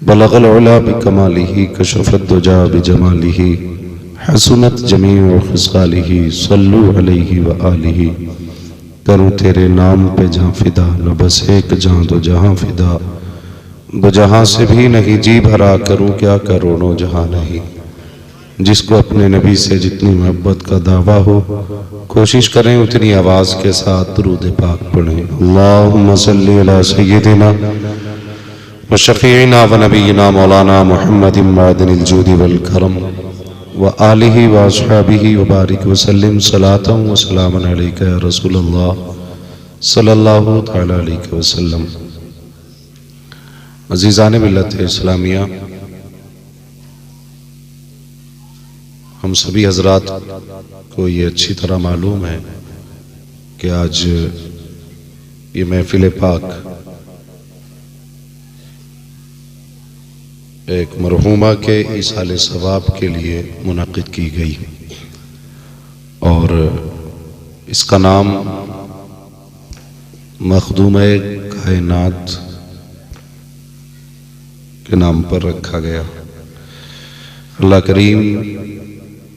बलगल उला बिकमालिही कशफत दुजा बिजमालिही हसनत जमीउ खिसालिही सल्लु अलैहि व आलिही। करूँ तेरे नाम पे जहाँ फिदा, न बस एक जहाँ दो जहाँ फिदा। दो जहाँ से भी नहीं जी भरा, करूँ क्या करोड़ों जहाँ नहीं। जिसको अपने नबी से जितनी मोहब्बत का दावा हो, कोशिश करें उतनी आवाज़ के साथ दुरूद पाक पढ़ें। अल्लाहुम्मा सल्ली अला सय्यिदिना व शफ़ीइना व नबीना मौलाना मुहम्मदिन मअदनिल जूदि वल करम व आलिहि व अस्हाबिहि व बारिक व सल्लिम सलातन व सलामन अलैका या रसूलल्लाह सल्लल्लाहु तआला अलैहि वसल्लम। अज़ीज़ान मिल्लत इस्लामिया, हम सभी हजरात को ये अच्छी तरह मालूम है कि आज ये महफिल पाक एक मरहूमा के ईसाले सवाब के लिए मुनक़िद की गई और इसका नाम मखदूम-ए कायनात के नाम पर रखा गया। अल्लाह करीम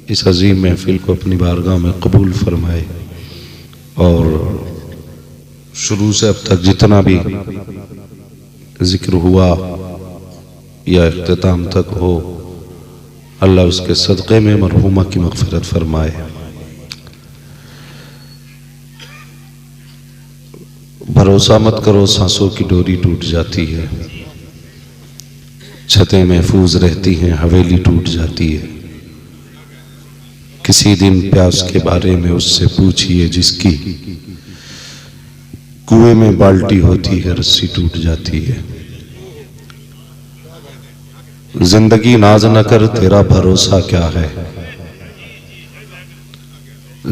इस अजीम महफिल को अपनी बारगाह में कबूल फरमाए और शुरू से अब तक जितना भी जिक्र हुआ या इख्तिताम तक हो, अल्लाह उसके सदक़े में मरहूमा की मग़फ़िरत फरमाए। भरोसा मत करो सांसों की डोरी टूट जाती है, छतें महफूज रहती हैं हवेली टूट जाती है। किसी दिन प्यास के बारे में उससे पूछिए जिसकी कुएं में बाल्टी होती है रस्सी टूट जाती है। जिंदगी नाज न कर तेरा भरोसा क्या है,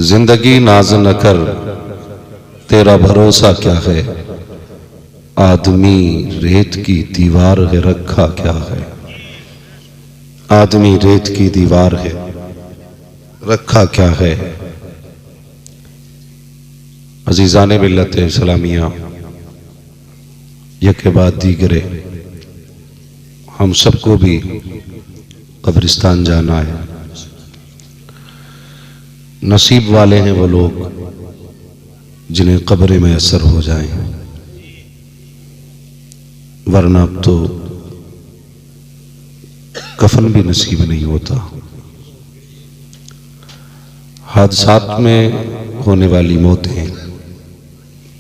जिंदगी नाज न कर तेरा भरोसा क्या है। आदमी रेत की दीवार है रखा क्या है, आदमी रेत की दीवार है रखा क्या है। अजीज़ान मिल्लत इस्लामिया, यह के बाद दीगरे हम सबको भी कब्रिस्तान जाना है। नसीब वाले हैं वो लोग जिन्हें कब्र में असर हो जाए, वरना अब तो कफन भी नसीब नहीं होता। हादसात में होने वाली मौतें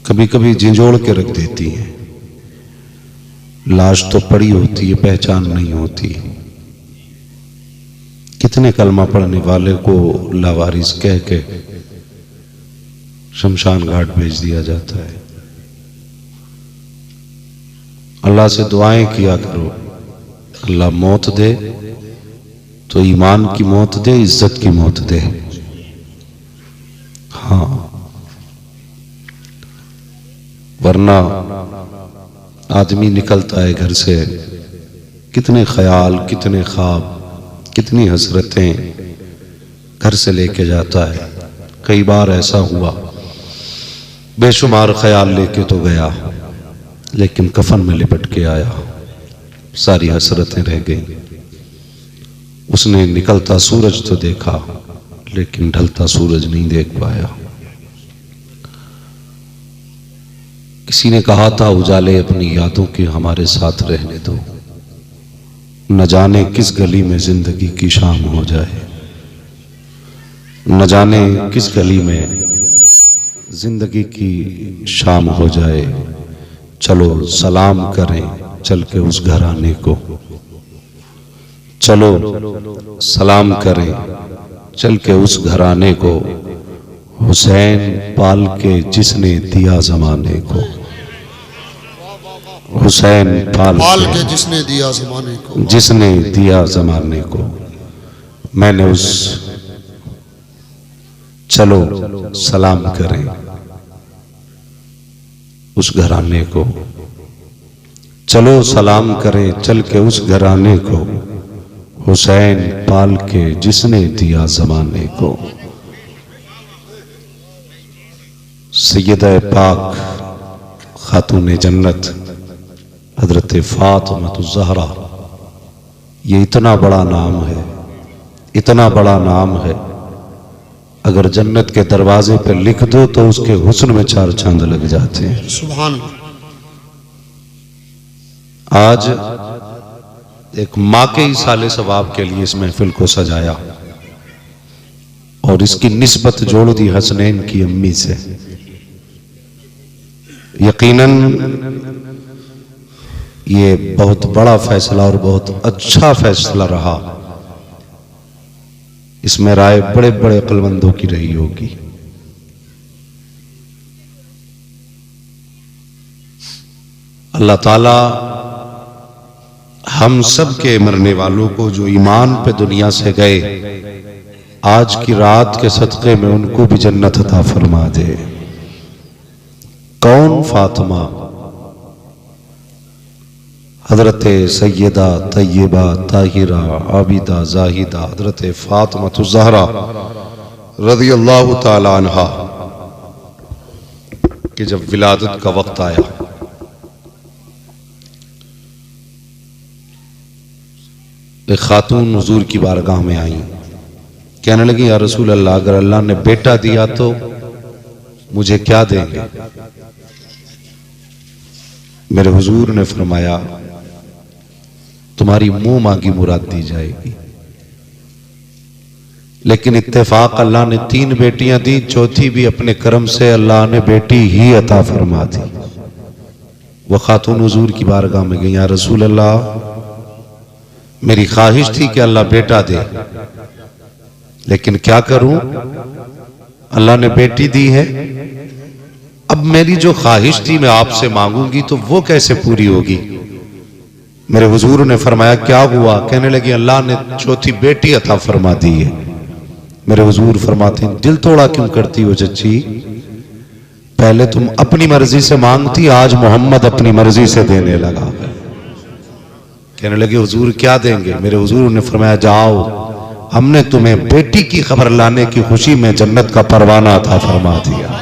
कभी कभी झिंझोड़ के रख देती हैं। लाश तो पड़ी होती है, पहचान नहीं होती। कितने कलमा पढ़ने वाले को लावारिस कह के शमशान घाट भेज दिया जाता है। अल्लाह से दुआएं किया करो, अल्लाह मौत दे तो ईमान की मौत दे, इज्जत की मौत दे। हाँ, वरना आदमी निकलता है घर से, कितने ख्याल, कितने ख्वाब, कितनी हसरतें घर से लेके जाता है। कई बार ऐसा हुआ बेशुमार ख्याल लेके तो गया, लेकिन कफन में लिपट के आया, सारी हसरतें रह गई। उसने निकलता सूरज तो देखा, लेकिन ढलता सूरज नहीं देख पाया। किसी ने कहा था उजाले अपनी यादों के हमारे साथ रहने दो, न जाने किस गली में जिंदगी की शाम हो जाए, न जाने किस गली में जिंदगी की शाम हो जाए। चलो सलाम करें चल के उस घराने को, चलो सलाम करें चल के उस घराने को। हुसैन पाल के जिसने दिया जमाने को, हुसैन पाल के जिसने दिया जमाने को, जिसने दिया जमाने को। मैंने उस चलो सलाम करें उस घराने को, चलो सलाम करें चल के उस घराने को। हुसैन पाल के जिसने दिया जमाने को। सैयदा पाक खातून जन्नत हजरत फातिमा ज़हरा ये इतना बड़ा नाम है, इतना बड़ा नाम है, अगर जन्नत के दरवाजे पर लिख दो तो उसके हुस्न में 4 चांद लग जाते हैं। सुभान। आज एक माँ के इसाले सवाब के लिए इस महफिल को सजाया और इसकी निस्बत जोड़ दी हसनैन की अम्मी से। यकीनन ये बहुत बड़ा फैसला और बहुत अच्छा फैसला रहा। इसमें राय बड़े बड़े अक्लमंदों की रही होगी। अल्लाह ताला हम सब के मरने वालों को जो ईमान पे दुनिया से गए, आज की रात के सदक़े में उनको भी जन्नत अता फरमा दे। कौन? फातिमा, हजरत सैयदा तैयबा ताहिरा आबिदा जाहिदा हजरत फातिमा ज़हरा रज़ी अल्लाह ताला अन्हा कि जब विलादत का वक्त आया, एक खातून हुजूर की बारगाह में आई, कहने लगी या रसूल अल्लाह, अगर अल्लाह ने बेटा दिया तो मुझे क्या देंगे? मेरे हुजूर ने फरमाया तुम्हारी मुंह मांगी मुराद दी जाएगी। लेकिन इत्तेफाक अल्लाह ने 3 बेटियां दी, चौथी भी अपने करम से अल्लाह ने बेटी ही अता फरमा दी। वह खातून हुजूर की बारगाह में गई, या रसूल अल्लाह, मेरी ख्वाहिश थी कि अल्लाह बेटा दे, लेकिन क्या करूं, अल्लाह ने बेटी दी है। अब मेरी जो ख्वाहिश थी मैं आपसे मांगूंगी तो वो कैसे पूरी होगी? मेरे हुजूर ने फरमाया क्या हुआ? कहने लगी अल्लाह ने चौथी बेटी अता फरमा दी है। मेरे हुजूर फरमाते हैं दिल तोड़ा क्यों करती हो चच्ची? पहले तुम अपनी मर्जी से मांगती, आज मोहम्मद अपनी मर्जी से देने लगा। कहने लगे हुजूर क्या देंगे? मेरे हुजूर ने फरमाया जाओ, हमने तुम्हें बेटी की खबर लाने की खुशी में जन्नत का परवाना अता फरमा दिया।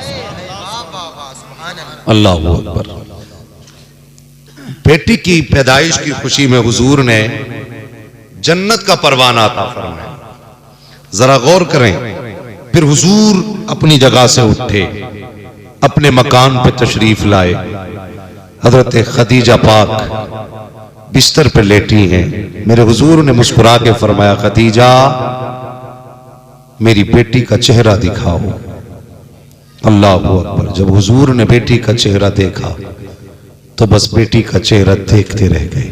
अल्लाह अकबर। बेटी की पैदाइश की खुशी में हुजूर ने जन्नत का परवाना अता फरमाया। जरा गौर करें, फिर हुजूर अपनी जगह से उठे, अपने मकान पे तशरीफ लाए। हजरत खदीजा पाक बिस्तर पे लेटी हैं। मेरे हुजूर ने मुस्कुरा के फरमाया खदीजा, मेरी बेटी का चेहरा दिखाओ। अल्लाह अकबर। जब हुजूर ने बेटी का चेहरा देखा तो बस बेटी का चेहरा देखते रह गए।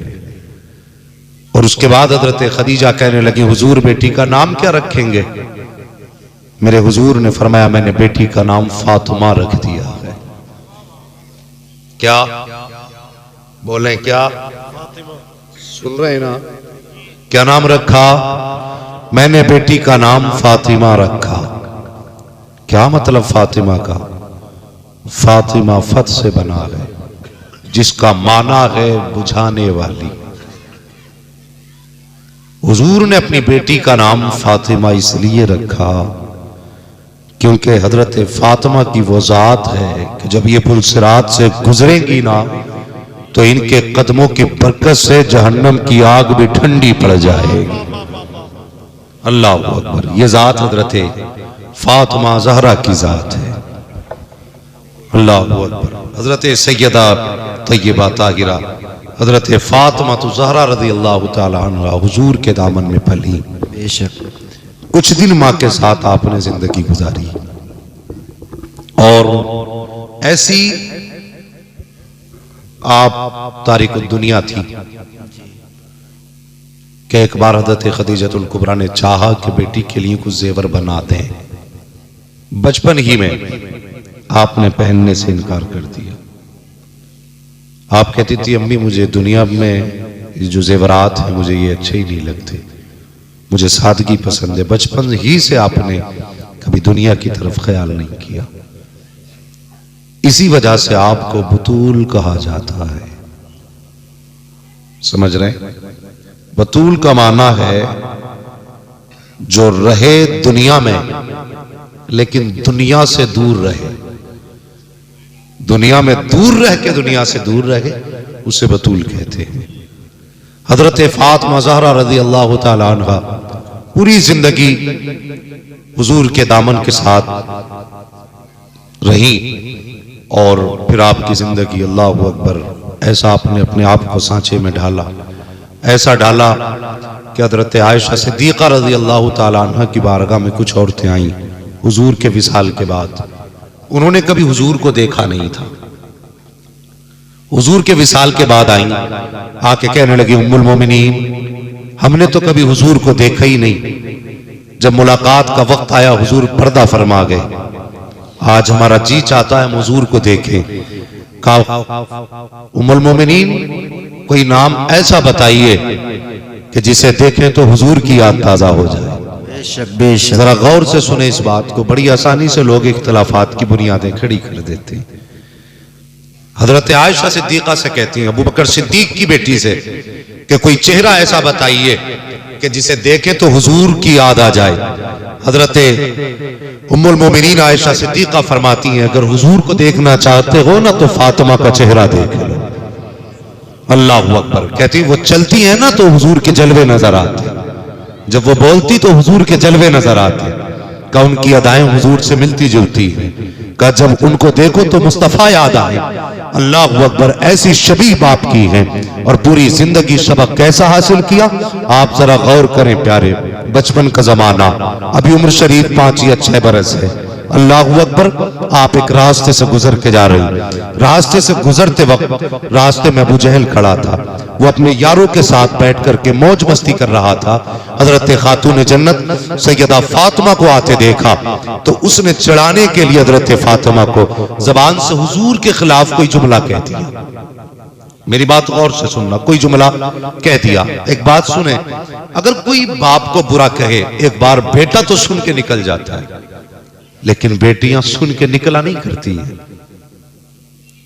और उसके बाद हजरत खदीजा कहने लगी हुजूर बेटी का नाम क्या रखेंगे? मेरे हुजूर ने फरमाया मैंने बेटी का नाम फातिमा रख दिया है। क्या बोले? क्या सुन रहे हैं ना? क्या नाम रखा? मैंने बेटी का नाम फातिमा रखा। क्या मतलब फातिमा का? फातिमा फत से बना है, जिसका माना है बुझाने वाली। हुजूर ने अपनी बेटी का नाम फातिमा इसलिए रखा क्योंकि हजरत फातिमा की वो जात है कि जब ये पुलसिरात से गुजरेंगी ना तो इनके कदमों की बरकत से जहन्नम की आग भी ठंडी पड़ जाएगी। अल्लाह अकबर। ये जात हजरत फातिमा ज़हरा की जात है। अल्लाह अकबर। हजरत सैयदा तैयबा ताहिरा हजरत फातिमा ज़हरा रज़ी अल्लाह ताला अन्हा हुजूर के दामन में पली। बेशक कुछ दिन माँ के साथ आपने जिंदगी गुजारी और ऐसी आप तारिक दुनिया थी कि एक बार हजरत खदीजतुल कुबरा ने चाहा कि बेटी के लिए कुछ जेवर बना दें। बचपन ही में आपने पहनने से इनकार कर दिया। आप कहती थी अम्मी मुझे दुनिया में जो जेवरात है मुझे ये अच्छे ही नहीं लगते, मुझे सादगी पसंद है। बचपन ही से आपने कभी दुनिया की तरफ ख्याल नहीं किया। इसी वजह से आपको बतूल कहा जाता है। समझ रहे? बतूल का माना है जो रहे दुनिया में लेकिन दुनिया से दूर रहे। दुनिया में दूर रह के दुनिया से दूर रहे, उसे बतूल कहते हैं। हजरत फातिमा ज़हरा रज़ी अल्लाह ताला अन्हा पूरी जिंदगी हुजूर के दामन के साथ रही और फिर आपकी जिंदगी अल्लाह अकबर ऐसा आपने अपने आप को सांचे में ढाला, ऐसा ढाला कि हजरत आयशा सिद्दीक़ा रज़ी अल्लाह ताला अन्हा की बारगाह में कुछ औरतें आईं हुजूर के विसाल के बाद। उन्होंने कभी हुजूर को देखा नहीं था, हुजूर के विसाल के बाद आई, आके कहने लगी उम्मुल मोमिनीन हमने तो कभी हुजूर को देखा ही नहीं, जब मुलाकात का वक्त आया हुजूर पर्दा फरमा गए, आज हमारा जी चाहता है हुजूर को देखें। कहा उम्मुल मोमिनीन कोई नाम ऐसा बताइए कि जिसे देखें तो हुजूर की याद ताजा हो जाए। जरा गौर से सुने इस बात को, बड़ी आसानी से लोग इख्तिलाफात की बुनियादें खड़ी कर देते हैं। हजरत आयशा सिद्दीक़ा से कहती हैं अबू बकर सिद्दीक की बेटी से कि कोई चेहरा ऐसा बताइए कि जिसे देखें तो हुजूर की याद आ जाए। हजरत उम्मुल मोमिनीन आयशा सिद्दीक़ा फरमाती हैं अगर हुजूर को देखना चाहते हो ना तो फातिमा का चेहरा देख लो। अल्लाह अकबर। कहती वो चलती है ना तो हुजूर के जलवे नजर आते, जब वो बोलती तो हुजूर के जलवे नजर आते, का उनकी अदाएं हुजूर से मिलती जुलती हैं, का जब उनको देखो तो मुस्तफा याद आए। अल्लाह अकबर। ऐसी शबीह बाप की है और पूरी जिंदगी सबक कैसा हासिल किया आप जरा गौर करें प्यारे। बचपन का जमाना, अभी उम्र शरीफ 5 या 6 बरस है। अल्लाह अकबर। आप एक रास्ते से गुजर के जा रही, रास्ते से गुजरते वक्त रास्ते में अबू जहल खड़ा था, वो अपने यारों के साथ बैठ करके मौज मस्ती कर रहा था। हजरत खातून जन्नत सैयदा फातिमा को आते देखा तो उसने चिढ़ाने के लिए हजरत फातिमा को जबान से हुजूर के खिलाफ कोई जुमला कह दिया। मेरी बात गौर से सुनना, कोई जुमला कह दिया। एक बात सुने, अगर कोई बाप को बुरा कहे एक बार बेटा तो सुन के निकल जाता है, लेकिन बेटियां सुन के निकला नहीं करती हैं,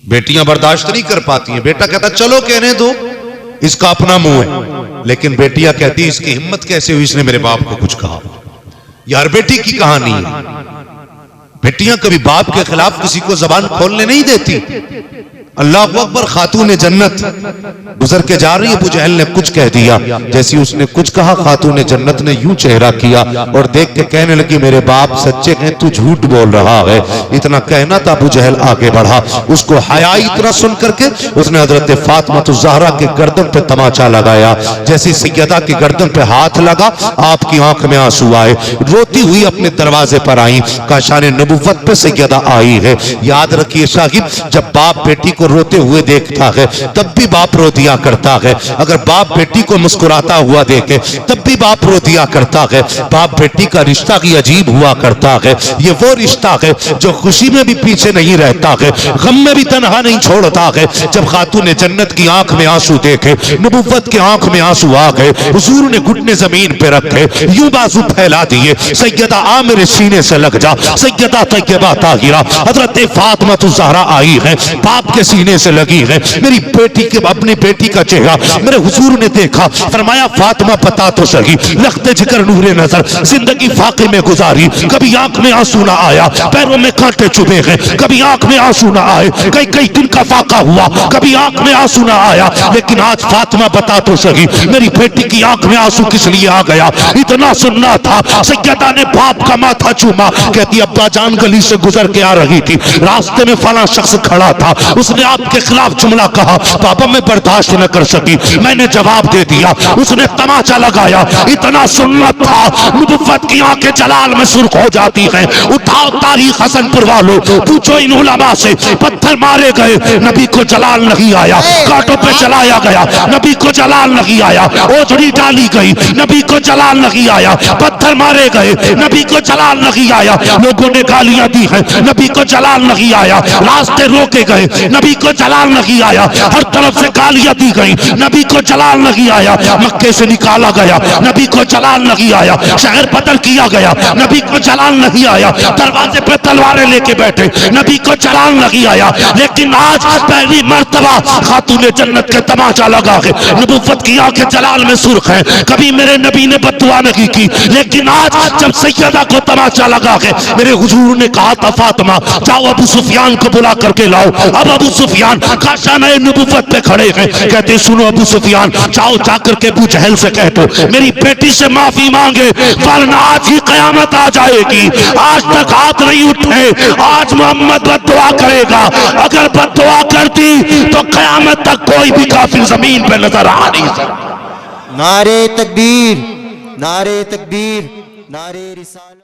बेटियां बर्दाश्त नहीं कर पाती हैं। बेटा कहता चलो कहने दो, इसका अपना मुंह है, लेकिन बेटियां कहती इसकी हिम्मत कैसे हुई, इसने मेरे बाप को कुछ कहा। यार बेटी की कहानी है, बेटियां कभी बाप के खिलाफ किसी को जबान खोलने नहीं देती। अल्लाह अकबर। खातून जन्नत गुजर के जा रही है, अबू जहल ने कुछ कह दिया, जैसी उसने कुछ कहा खातून जन्नत ने यूं चेहरा किया और देख के कहने लगी मेरे बाप सच्चे हैं, तू झूठ बोल रहा है। इतना कहना था, अबू जहल आगे बढ़ा, उसको हया इतना सुन करके उसने हजरत फातिमा ज़हरा के गर्दन पे तमाचा लगाया। जैसे सैयदा की गर्दन पे हाथ लगा आपकी आंख में आंसू आए, रोती हुई अपने दरवाजे पर आई, का शान नबुव्वत पे सैयदा आई है। याद रखिए साहिब, जब बाप बेटी को रोते हुए देखता है तब भी बाप रो दिया करता है, अगर बाप बेटी को मुस्कुराता हुआ देखे तब भी बाप रो दिया करता है। बाप बेटी का रिश्ता ही अजीब हुआ करता है, ये वो रिश्ता है जो खुशी में भी पीछे नहीं रहता है, गम में भी तन्हा नहीं छोड़ता है। जब खातून जन्नत की आंख में आंसू देखे, नबुव्वत की आंख में आंसू आ गए, हुजूर ने घुटने जमीन पे रखे, यूं बाजू फैला दिए, सैयदा आ मेरे सीने से लग जा, सैयदा तैयबा ताहिरा हजरत फातिमा ज़हरा आई है, बाप के सीने से लगी है। मेरी बेटी के अपनी बेटी का चेहरा मेरे हुजूर ने देखा, फरमाया फातिमा पता तो सही, लखते जिक्र नूरे नजर, जिंदगी फाके में गुजारी, कभी आंख में आंसू ना आया, पैरों में कांटे चुभे हैं, कभी आंख में आंसू ना आए, कई कई दिन का फाका हुआ, कभी आंख में आंसू ना आया, लेकिन आज फातिमा बता तो सही मेरी बेटी की आंख में आंसू किस लिए आ गया। इतना सुनना था, सैयदा ने बाप का माथा चूमा, कहती अब्बा जान गली से गुजर के आ रही थी, रास्ते में फला शख्स खड़ा था, उसने आपके खिलाफ जुमला कहा, पापा मैं बर्दाश्त न कर सकी, मैंने जवाब दे दिया, उसने तमाचा लगाया। इतना सुनना था, नबुव्वत की आंखें जलाल में सुर्ख हो जाती हैं। उठाओ तारीख हसनपुर वालों, पूछो इन उलमा से, पत्थर मारे गए, नबी को जलाल नहीं आया, कांटों पे चलाया गया, नबी को जलाल नहीं आया, ओझड़ी डाली गई, नबी को जलाल नहीं आया, पत्थर मारे गए, नबी को जलाल नहीं आया, लोगों ने गालियां दी हैं, नबी को जलाल नहीं आया, रास्ते रोके गए, नबी को जलाल नहीं आया, हर तरफ से गालियां दी गई, नबी को जलाल नहीं आया, मक्के से निकाला गया, नबी को जलाल नहीं आया, शहर बदल किया गया, नबी को जलाल नहीं आया, दरवाजे पे तलवारें लेके बैठे, नबी को जलाल नहीं आया, लेकिन आज पहली मर्तबा खातून जन्नत के तमाचा लगा है, नबुव्वत की आंखें जलाल में सुर्ख है। कभी मेरे नबी ने बददुआ नहीं की, लेकिन आज जब सैयदा को तमाचा लगा है, मेरे हुजूर ने कहा था फातिमा जाओ अबू सुफियान को बुला करके लाओ। अब अबू सुफियान खाशाना नबुव्वत पे खड़े हैं, कहते सुनो अबू सुफियान, जाओ जाकर के अबू जहल से कह दो मेरी बेटी से माफी मांगे, वरना आज ही कयामत आ जाएगी। आज तक हाथ नहीं उठे, आज मोहम्मद बद्दुआ करेगा, अगर बद्दुआ करती तो कयामत तक कोई भी काफिर जमीन पे नजर आ नहीं सकता। नारे तकबीर, नारे तकबीर, नारे रिसालत।